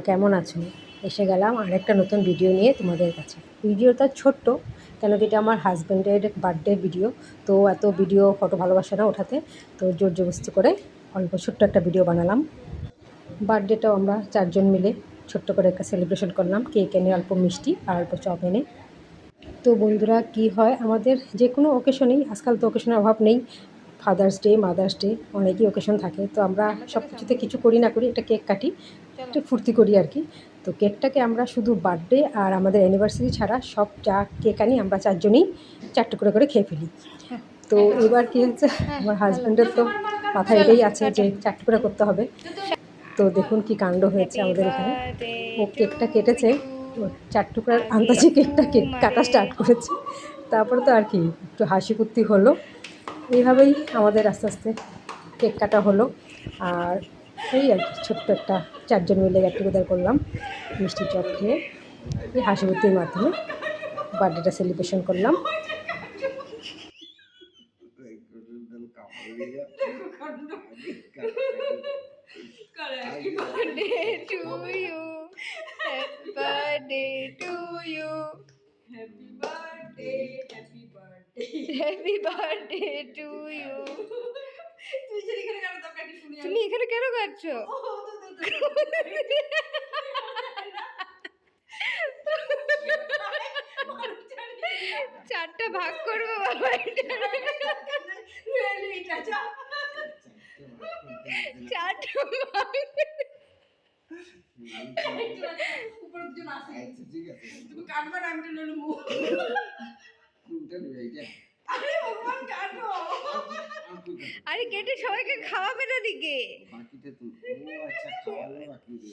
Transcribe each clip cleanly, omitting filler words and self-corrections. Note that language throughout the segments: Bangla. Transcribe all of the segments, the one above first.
কেমন আছো? এসে গেলাম আরেকটা নতুন ভিডিও নিয়ে তোমাদের কাছে। ভিডিওটা ছোট্ট, কেন কি এটা আমার হাজব্যান্ডের বার্থডে ভিডিও। তো এত ভিডিও ফটো ভালোবাসে না ওঠাতে, তো জোর জবরদস্তি করে অল্প ছোট্ট একটা ভিডিও বানালাম। বার্থডেটাও আমরা 4 জন মিলে ছোট্ট করে একটা সেলিব্রেশন করলাম, কেক এনে, অল্প মিষ্টি আর অল্প চপ এনে। তো বন্ধুরা, কি হয় আমাদের যে কোনো অকেশনেই, আজকাল তো অকেশনের অভাব নেই, ফাদার্স ডে, মাদার্স ডে, অনেকই অকেশন থাকে। তো আমরা সব কিছুতে কিছু করি না করি একটা কেক কাটি, একটু ফুর্তি করি আর কি। তো কেকটাকে আমরা শুধু বার্থডে আর আমাদের অ্যানিভার্সারি ছাড়া সব যা কেক আনি আমরা 4 জনেই 4 টুকরো করে খেয়ে ফেলি। তো এবার কী হচ্ছে, আমার হাজব্যান্ডের তো মাথায় এটাই আছে যে 4 টুকরো করতে হবে। তো দেখুন কি কাণ্ড হয়েছে আমাদের এখানে। ও কেকটা কেটেছে, 4 টুকরার আন্দাজে কেক কাটা স্টার্ট করেছে। তারপরে তো আর কি একটু হাসি কুত্তি হলো। এইভাবেই আমাদের আস্তে আস্তে কেক কাটা হলো। আর এই আর কি ছোট্ট একটা 4 জন মিলে গেট টুগেদার করলাম, মিষ্টি চপ খেয়ে। এই হাসি কুত্তির মাধ্যমে বার্থডেটা সেলিব্রেশন করলাম। Happy birthday to you. Happy birthday to you. Happy birthday, happy birthday. Happy birthday to you. তুই যদি এখানে কেন তোকে একটু শুনি তুমি এখানে কেন কাটছো? চারটা ভাগ করবো বাবা, চারটা ভাগ। উপরে দুজন আছে, তুমি কাটবা না, আমি লইলো মুখ। আরে ভগবান, কাটো। আরে কেটে সবাইকে খাওয়াবে না দিকে। বাকিটা তো ও আচ্ছা খাওয়ালো বাকি রে।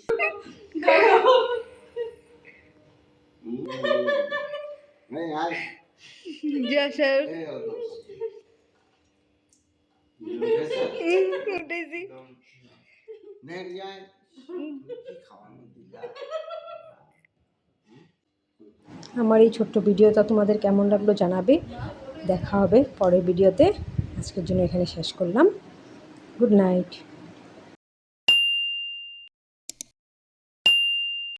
এই আয় যা স্যার এই উঠেছি। নে যায় কি খাওয়ানো দিলা। আমার এই ছোট্ট ভিডিওটা তোমাদের কেমন লাগলো জানাবে। দেখা হবে পরের ভিডিওতে। আজকের জন্য এখানে শেষ করলাম। Good night.